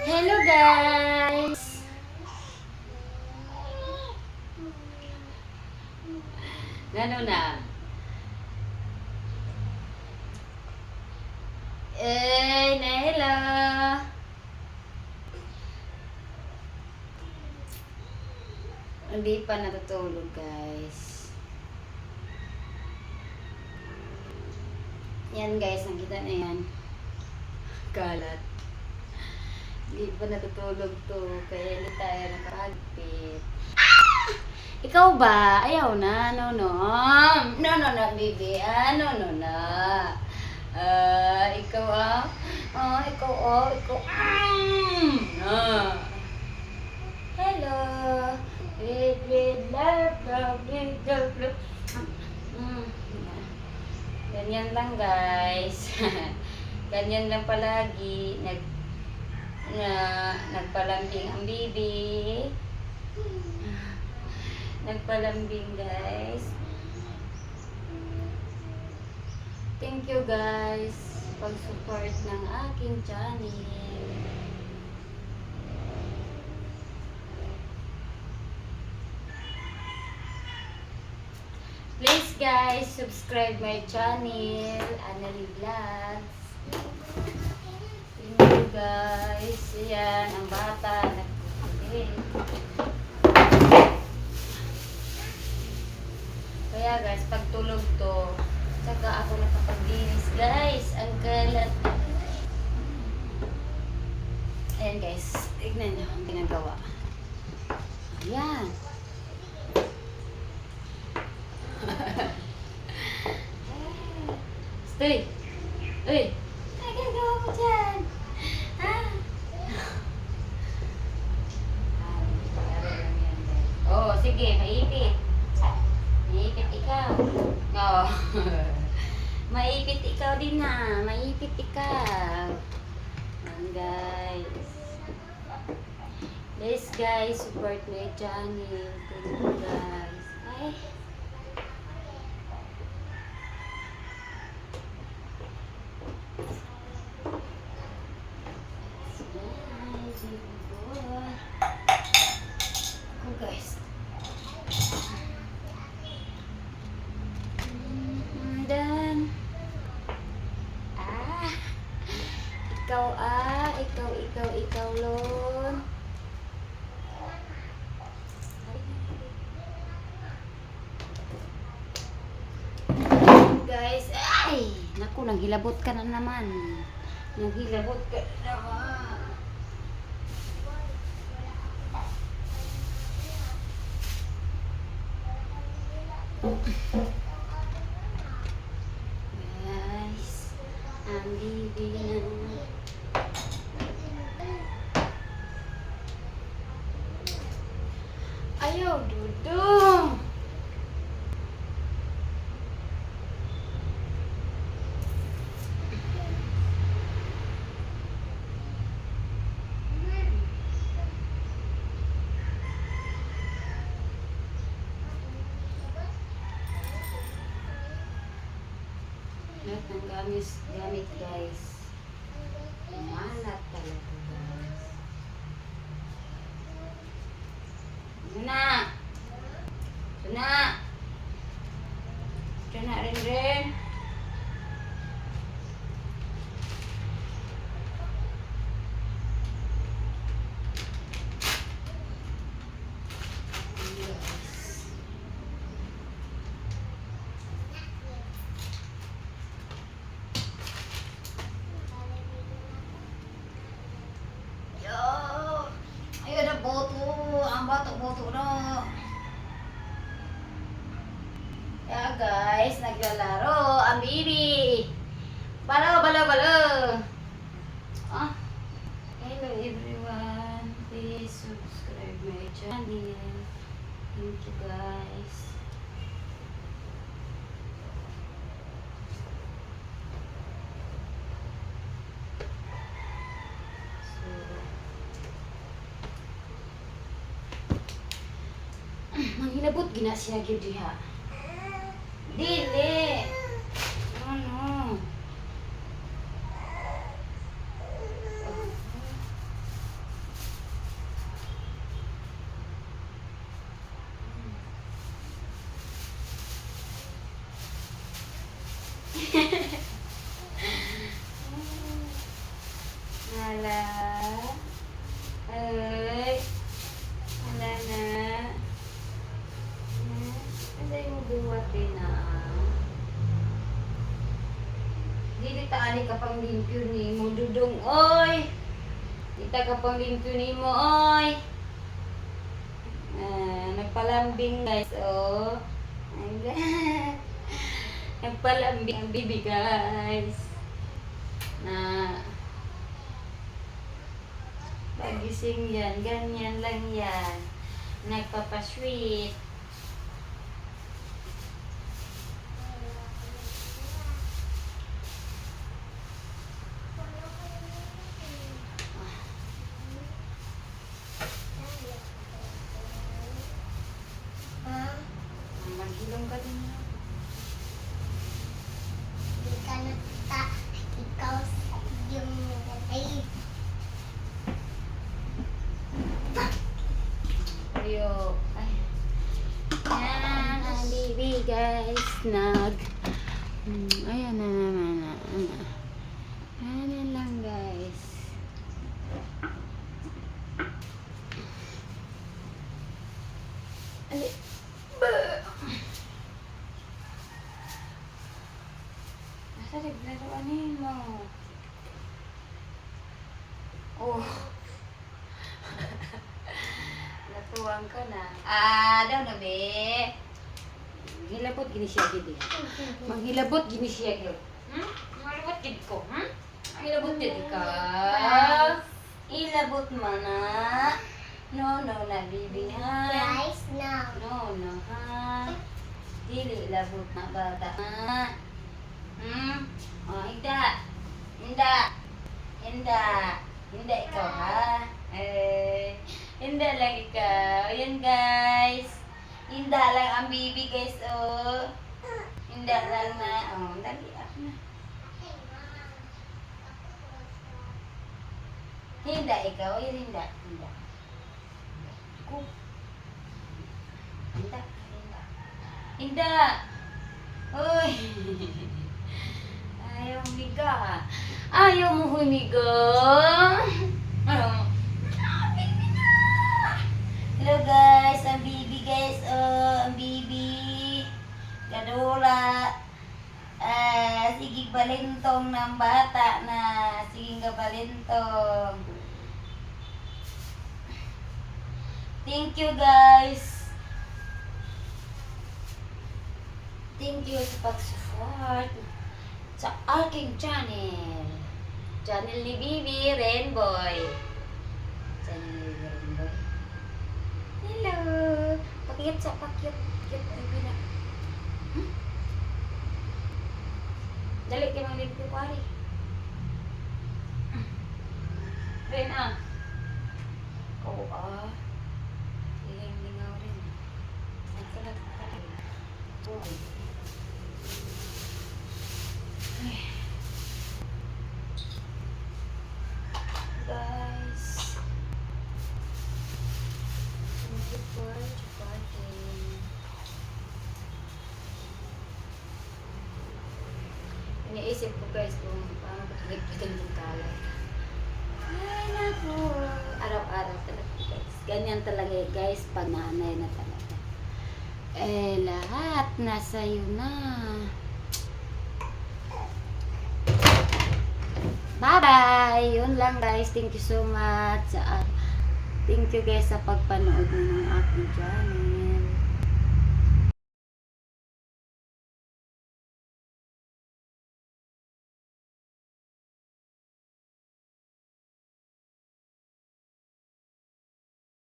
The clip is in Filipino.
Hello guys! Ano na? Na hello! Hindi pa natutulog guys. Yan guys, nakita na yan. Kalat. Hindi pa natutulog to, kaya hindi tayo nakahagpit. Ikaw ba? Ayaw na, no, no. No, no, no, baby. No, no, no. Ikaw ikaw. Hello. Ganyan lang guys. Ganyan lang palagi. Nagpalambing ang bibi. Nagpalambing guys. Thank you guys pag-support ng aking channel. Please guys, subscribe my channel, Annalie Vlogs. Thank you guys. Ayan, ang bata nagkukulit. Kaya guys, pag tulog to, saka ako nakapaglinis guys. Ang kalat. Ayan guys, tignan nyo ang ginagawa. Ayan. Stay! Uy! Ay, ginagawa mo dyan! Oh, sige, maipit. Maipit ikaw. Oh. Maipit ikaw din na. Maipit ikaw. Ayan guys. Please guys, support my channel. Thank you guys. Ay. Guys. Dan. Ikaw lon. Guys, ay, naku, naghilabot ka na naman. Naghilabot ka na naman. Guys, ang bibi na. Ayaw, dudong. Lahat ng gamit guys. Malat talaga guys. Suna! Suna rin. Ayo ada boto, ang bato-boto no. Ya guys, naglalaro ang bibi. Balo. Hello everyone. Please subscribe my channel. Thank you guys. Manghilabot gina siya gyud diha. Dili. Ano? Hala. Ay. Hala na. Kasi mo buwat din na. Dili taali ka pang limpyo ni mo dudong. Oy! Dita ka pang limpyo ni mo. Oy! Nagpalambing guys. Oh. Ayan. Nagpalambing ang bibi guys. Na pagising yan, ganyan lang yan. Nagpapasweet. Maghilom ka din na. Ikaw yung ay Ayo. Ay. Yan ang baby guys. Ayan na naman. Ayan lang guys. Ali. Nasa naglaruan mo. Oh. Natuwang ka na. Daw na be. Gilabot gini siya gid. Maghilabot gini siya gid. Maghilabot gid ko, Maghilabot gid ka. Ilabot man na. No, na bibi ha. rice now. No, ha. Dili labot na bata ha. Oh, Hinda ikaw ha. Hinda lang ikaw. Ayan guys. Hinda lang ang baby guys, oh. Hinda lang na. Oh, dali ako na. Hinda ikaw. Ayan, hinda. Ko. Hinda. Uy. Ayaw humiga. Ayaw mo humiga. Hello guys, ang baby guys. Oh, ang baby. Kadula. Sige balintong ng bata na. Sige ka balintong. Thank you guys. Thank you sa pag-support sa aking channel. Channel ni Bibi Rainboy. Channel ni Bibi Rainboy. Hello. Pakiyot sa pakiyot. Bibi na. Dali kayo mag-limpyo pari. Ren Oo Lingaw rin. Nagkalat ka rin. Okay. Guys, thank you for supporting. Iniisip ko guys kung paano pagkagpitan yung kalat. Ay naku, araw-araw talaga guys. Ganyan talaga guys, pag nanay na talaga. Lahat nasa iyo na. Bye-bye! Yun lang guys. Thank you so much. Thank you guys sa pagpanood ng aking channel.